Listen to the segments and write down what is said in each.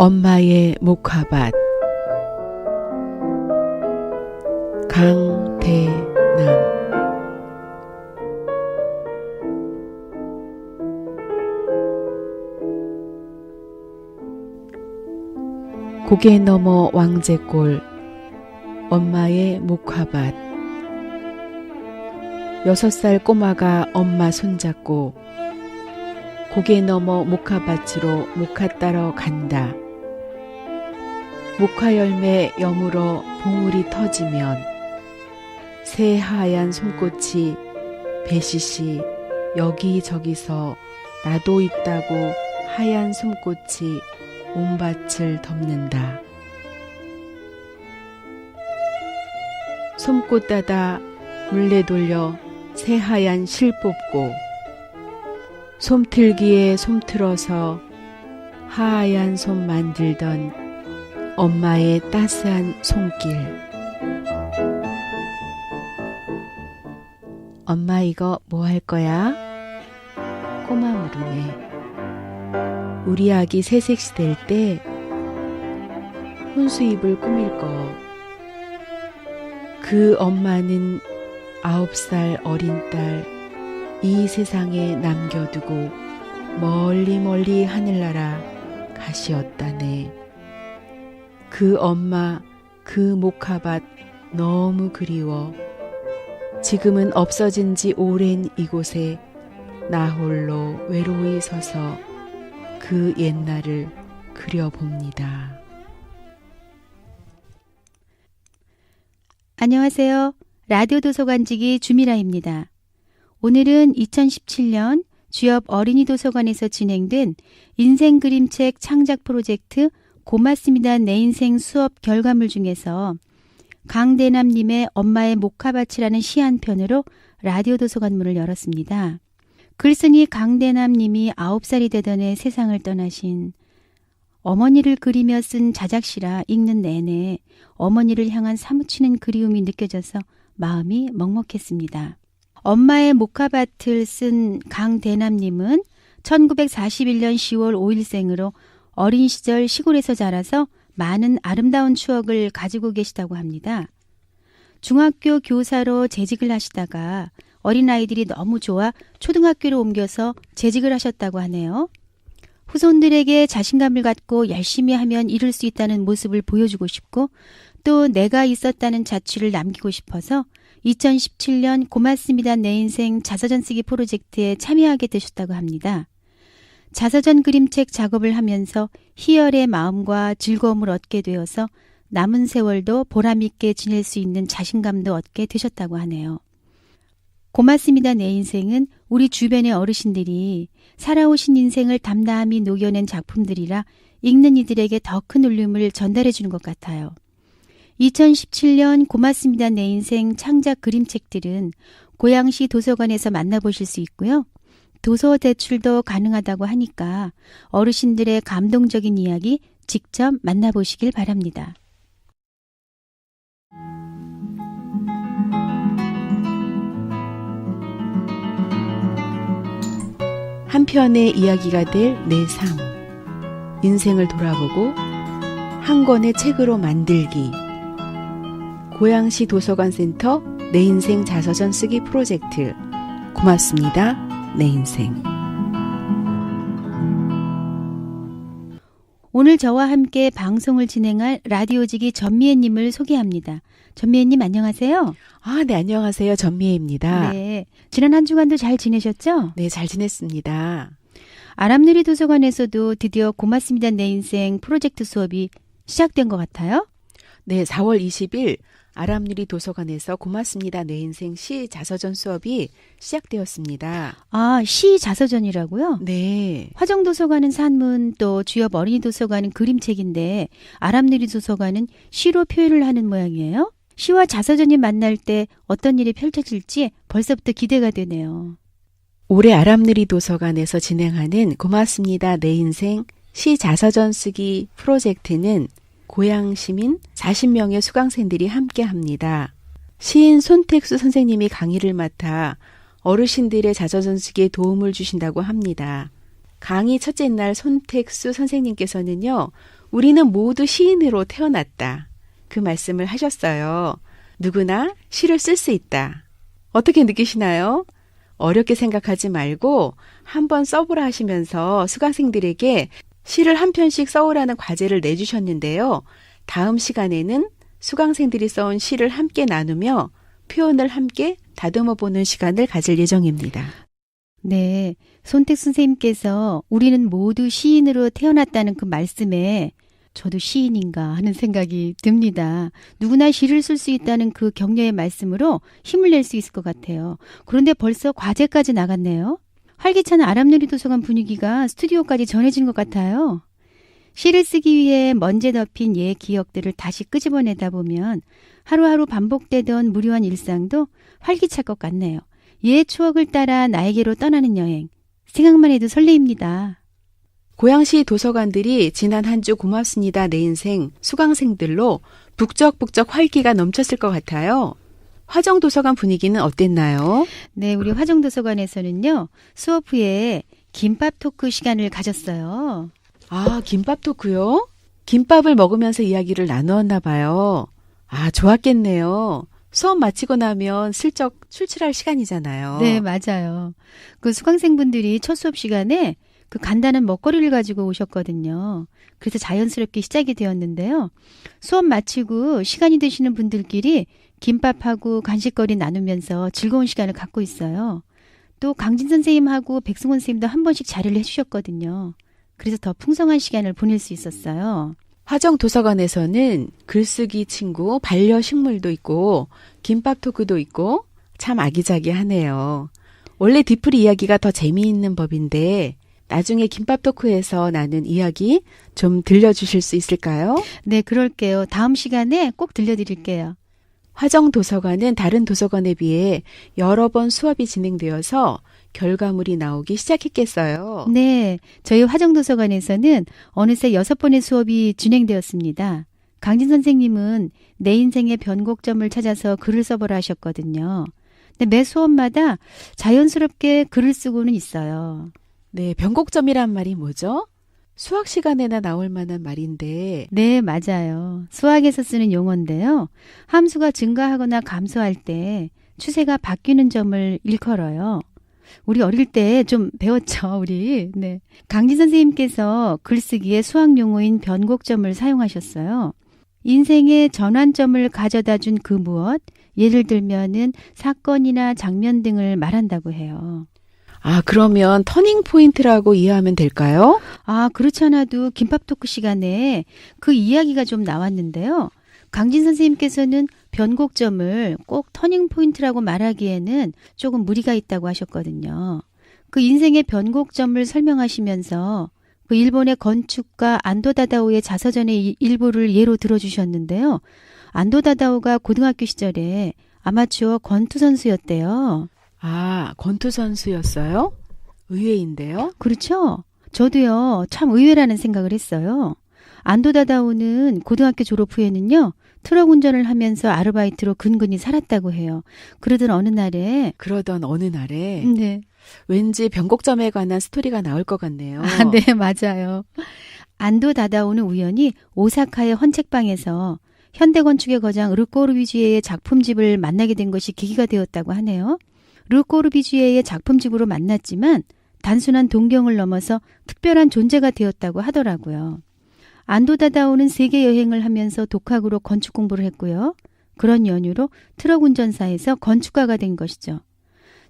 엄마의 목화밭. 강대남. 고개 넘어 왕제골, 엄마의 목화밭. 6살 꼬마가 엄마 손잡고 고개 넘어 목화밭으로 목화 따러 간다. 목화 열매 여물어 봉우리 터지면 새하얀 손꽃이 배시시 여기저기서 나도 있다고 하얀 손꽃이 온 밭을 덮는다. 솜꽃 따다 물레 돌려 새하얀 실 뽑고 솜틀기에 솜틀어서 하얀 솜 만들던 엄마의 따스한 손길. 엄마 이거 뭐 할 거야? 꼬마 물음에 우리 아기 새색시 될 때 혼수입을 꾸밀 거. 그 엄마는 9살 어린 딸 이 세상에 남겨두고 멀리 멀리 하늘나라 가시었다네. 그 엄마 그 목화밭 너무 그리워. 지금은 없어진 지 오랜 이곳에 나 홀로 외로이 서서 그 옛날을 그려봅니다. 안녕하세요. 라디오 도서관지기 주미라입니다. 오늘은 2017년 주엽 어린이 도서관에서 진행된 인생 그림책 창작 프로젝트 고맙습니다 내 인생 수업 결과물 중에서 강대남님의 엄마의 목화밭이라는 시 한 편으로 라디오 도서관문을 열었습니다. 글쓴이 강대남님이 9살이 되던 해 세상을 떠나신 어머니를 그리며 쓴 자작시라 읽는 내내 어머니를 향한 사무치는 그리움이 느껴져서 마음이 먹먹했습니다. 엄마의 목화밭을 쓴 강대남님은 1941년 10월 5일생으로 어린 시절 시골에서 자라서 많은 아름다운 추억을 가지고 계시다고 합니다. 중학교 교사로 재직을 하시다가 어린아이들이 너무 좋아 초등학교로 옮겨서 재직을 하셨다고 하네요. 후손들에게 자신감을 갖고 열심히 하면 이룰 수 있다는 모습을 보여주고 싶고 또 내가 있었다는 자취를 남기고 싶어서 2017년 고맙습니다 내 인생 자서전 쓰기 프로젝트에 참여하게 되셨다고 합니다. 자서전 그림책 작업을 하면서 희열의 마음과 즐거움을 얻게 되어서 남은 세월도 보람있게 지낼 수 있는 자신감도 얻게 되셨다고 하네요. 고맙습니다 내 인생은 우리 주변의 어르신들이 살아오신 인생을 담담히 녹여낸 작품들이라 읽는 이들에게 더 큰 울림을 전달해 주는 것 같아요. 2017년 고맙습니다 내 인생 창작 그림책들은 고양시 도서관에서 만나보실 수 있고요. 도서 대출도 가능하다고 하니까 어르신들의 감동적인 이야기 직접 만나보시길 바랍니다. 한 편의 이야기가 될 내 삶. 인생을 돌아보고 한 권의 책으로 만들기. 고양시 도서관센터 내 인생 자서전 쓰기 프로젝트 고맙습니다 내 인생. 오늘 저와 함께 방송을 진행할 라디오지기 전미애님을 소개합니다. 전미애님 안녕하세요. 네, 안녕하세요. 전미애입니다. 네, 지난 한 주간도 잘 지내셨죠? 네, 잘 지냈습니다. 아람누리 도서관에서도 드디어 고맙습니다 내 인생 프로젝트 수업이 시작된 것 같아요. 네, 4월 20일 아람누리 도서관에서 고맙습니다 내 인생 시 자서전 수업이 시작되었습니다. 시 자서전이라고요? 네. 화정도서관은 산문, 또 주엽 어린이 도서관은 그림책인데 아람누리 도서관은 시로 표현을 하는 모양이에요. 시와 자서전이 만날 때 어떤 일이 펼쳐질지 벌써부터 기대가 되네요. 올해 아람누리 도서관에서 진행하는 고맙습니다 내 인생 시 자서전 쓰기 프로젝트는 고양 시민 40명의 수강생들이 함께합니다. 시인 손택수 선생님이 강의를 맡아 어르신들의 자서전 쓰기에 도움을 주신다고 합니다. 강의 첫째 날 손택수 선생님께서는요, 우리는 모두 시인으로 태어났다. 그 말씀을 하셨어요. 누구나 시를 쓸 수 있다. 어떻게 느끼시나요? 어렵게 생각하지 말고 한번 써보라 하시면서 수강생들에게 시를 한 편씩 써오라는 과제를 내주셨는데요. 다음 시간에는 수강생들이 써온 시를 함께 나누며 표현을 함께 다듬어보는 시간을 가질 예정입니다. 네, 손택 선생님께서 우리는 모두 시인으로 태어났다는 그 말씀에 저도 시인인가 하는 생각이 듭니다. 누구나 시를 쓸 수 있다는 그 격려의 말씀으로 힘을 낼 수 있을 것 같아요. 그런데 벌써 과제까지 나갔네요. 활기찬 아람누리 도서관 분위기가 스튜디오까지 전해진 것 같아요. 시를 쓰기 위해 먼지 덮인 옛 기억들을 다시 끄집어내다 보면 하루하루 반복되던 무료한 일상도 활기찰 것 같네요. 옛 추억을 따라 나에게로 떠나는 여행. 생각만 해도 설레입니다. 고양시 도서관들이 지난 한 주 고맙습니다. 내 인생 수강생들로 북적북적 활기가 넘쳤을 것 같아요. 화정도서관 분위기는 어땠나요? 네, 우리 화정도서관에서는요. 수업 후에 김밥 토크 시간을 가졌어요. 아, 김밥 토크요? 김밥을 먹으면서 이야기를 나누었나 봐요. 아, 좋았겠네요. 수업 마치고 나면 슬쩍 출출할 시간이잖아요. 네, 맞아요. 그 수강생분들이 첫 수업 시간에 그 간단한 먹거리를 가지고 오셨거든요. 그래서 자연스럽게 시작이 되었는데요. 수업 마치고 시간이 되시는 분들끼리 김밥하고 간식거리 나누면서 즐거운 시간을 갖고 있어요. 또 강진 선생님하고 백승원 선생님도 한 번씩 자리를 해주셨거든요. 그래서 더 풍성한 시간을 보낼 수 있었어요. 화정도서관에서는 글쓰기 친구, 반려식물도 있고 김밥 토크도 있고 참 아기자기하네요. 원래 뒤풀이 이야기가 더 재미있는 법인데 나중에 김밥 토크에서 나눈 이야기 좀 들려주실 수 있을까요? 네, 그럴게요. 다음 시간에 꼭 들려드릴게요. 화정도서관은 다른 도서관에 비해 여러 번 수업이 진행되어서 결과물이 나오기 시작했겠어요. 네, 저희 화정도서관에서는 어느새 6번의 수업이 진행되었습니다. 강진 선생님은 내 인생의 변곡점을 찾아서 글을 써보라 하셨거든요. 근데 매 수업마다 자연스럽게 글을 쓰고는 있어요. 네, 변곡점이란 말이 뭐죠? 수학 시간에나 나올 만한 말인데. 네, 맞아요. 수학에서 쓰는 용어인데요. 함수가 증가하거나 감소할 때 추세가 바뀌는 점을 일컬어요. 우리 어릴 때 좀 배웠죠, 우리. 네. 강진 선생님께서 글쓰기에 수학 용어인 변곡점을 사용하셨어요. 인생의 전환점을 가져다 준 그 무엇, 예를 들면은 사건이나 장면 등을 말한다고 해요. 아, 그러면 터닝 포인트라고 이해하면 될까요? 아, 그렇지 않아도 김밥 토크 시간에 그 이야기가 좀 나왔는데요. 강진 선생님께서는 변곡점을 꼭 터닝 포인트라고 말하기에는 조금 무리가 있다고 하셨거든요. 그 인생의 변곡점을 설명하시면서 그 일본의 건축가 안도 다다오의 자서전의 일부를 예로 들어주셨는데요. 안도 다다오가 고등학교 시절에 아마추어 권투 선수였대요. 아, 권투 선수였어요? 의외인데요? 그렇죠? 저도요, 참 의외라는 생각을 했어요. 안도 다다오는 고등학교 졸업 후에는요, 트럭 운전을 하면서 아르바이트로 근근히 살았다고 해요. 그러던 어느 날에 네. 왠지 변곡점에 관한 스토리가 나올 것 같네요. 아, 네, 맞아요. 안도 다다오는 우연히 오사카의 헌책방에서 현대건축의 거장 르꼬르비주에의 작품집을 만나게 된 것이 계기가 되었다고 하네요. 르꼬르비주에의 작품집으로 만났지만 단순한 동경을 넘어서 특별한 존재가 되었다고 하더라고요. 안도 다다오는 세계 여행을 하면서 독학으로 건축 공부를 했고요. 그런 연유로 트럭 운전사에서 건축가가 된 것이죠.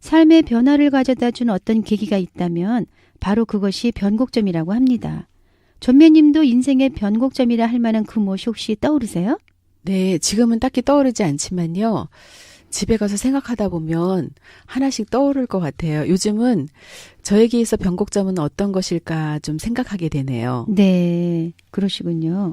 삶의 변화를 가져다 준 어떤 계기가 있다면 바로 그것이 변곡점이라고 합니다. 전매님도 인생의 변곡점이라 할 만한 그 무엇이 혹시 떠오르세요? 네, 지금은 딱히 떠오르지 않지만요. 집에 가서 생각하다 보면 하나씩 떠오를 것 같아요. 요즘은 저에게 있어 변곡점은 어떤 것일까 좀 생각하게 되네요. 네, 그러시군요.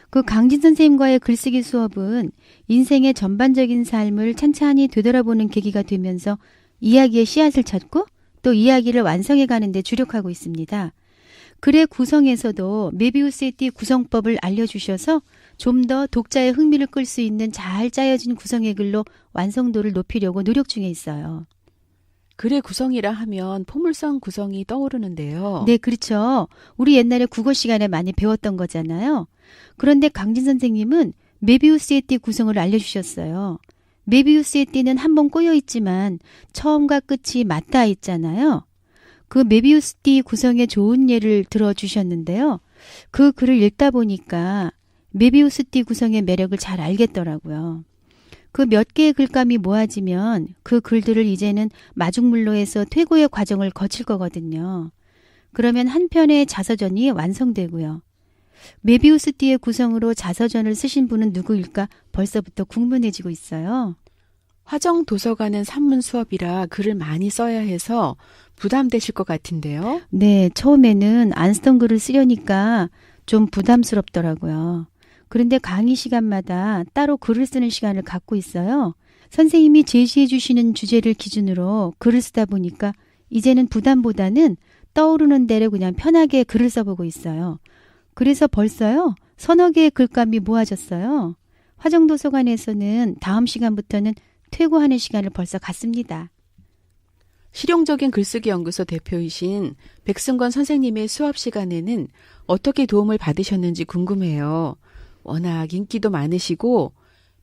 그 강진 선생님과의 글쓰기 수업은 인생의 전반적인 삶을 찬찬히 되돌아보는 계기가 되면서 이야기의 씨앗을 찾고 또 이야기를 완성해 가는 데 주력하고 있습니다. 글의 구성에서도 메비우스의 띠 구성법을 알려주셔서 좀 더 독자의 흥미를 끌 수 있는 잘 짜여진 구성의 글로 완성도를 높이려고 노력 중에 있어요. 글의 구성이라 하면 포물선 구성이 떠오르는데요. 네, 그렇죠. 우리 옛날에 국어 시간에 많이 배웠던 거잖아요. 그런데 강진 선생님은 메비우스의 띠 구성을 알려주셨어요. 메비우스의 띠는 한 번 꼬여 있지만 처음과 끝이 맞닿아 있잖아요. 그 메비우스 띠 구성의 좋은 예를 들어주셨는데요. 그 글을 읽다 보니까 메비우스 띠 구성의 매력을 잘 알겠더라고요. 그 몇 개의 글감이 모아지면 그 글들을 이제는 마중물로해서 퇴고의 과정을 거칠 거거든요. 그러면 한 편의 자서전이 완성되고요. 메비우스 띠의 구성으로 자서전을 쓰신 분은 누구일까 벌써부터 궁금해지고 있어요. 화정 도서관은 산문 수업이라 글을 많이 써야 해서 부담되실 것 같은데요. 네, 처음에는 안 쓰던 글을 쓰려니까 좀 부담스럽더라고요. 그런데 강의 시간마다 따로 글을 쓰는 시간을 갖고 있어요. 선생님이 제시해 주시는 주제를 기준으로 글을 쓰다 보니까 이제는 부담보다는 떠오르는 대로 그냥 편하게 글을 써보고 있어요. 그래서 벌써요, 서너 개의 글감이 모아졌어요. 화정도서관에서는 다음 시간부터는 퇴고하는 시간을 벌써 갖습니다. 실용적인 글쓰기 연구소 대표이신 백승권 선생님의 수업 시간에는 어떻게 도움을 받으셨는지 궁금해요. 워낙 인기도 많으시고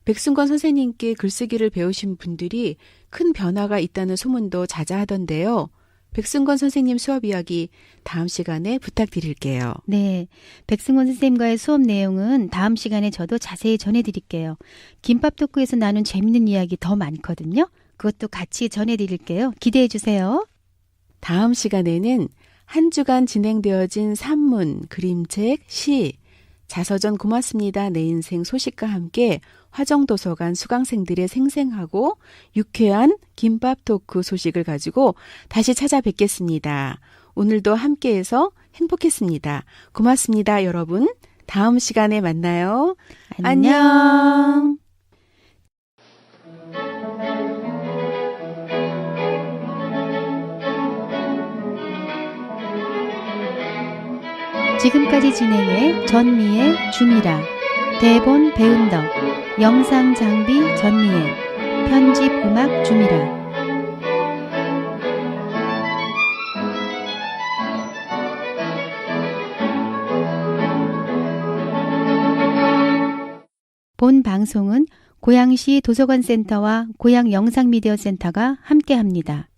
백승권 선생님께 글쓰기를 배우신 분들이 큰 변화가 있다는 소문도 자자하던데요. 백승권 선생님 수업 이야기 다음 시간에 부탁드릴게요. 네, 백승원 선생님과의 수업 내용은 다음 시간에 저도 자세히 전해드릴게요. 김밥 토크에서 나눈 재밌는 이야기 더 많거든요. 그것도 같이 전해드릴게요. 기대해 주세요. 다음 시간에는 한 주간 진행되어진 산문, 그림책, 시, 자서전 고맙습니다. 내 인생 소식과 함께 화정도서관 수강생들의 생생하고 유쾌한 김밥 토크 소식을 가지고 다시 찾아뵙겠습니다. 오늘도 함께해서 행복했습니다. 고맙습니다, 여러분. 다음 시간에 만나요. 안녕. 지금까지 진행해 전미의 주미라, 대본 배은덕, 영상 장비 전미의, 편집 음악 주미라. 본 방송은 고양시 도서관센터와 고양영상미디어센터가 함께합니다.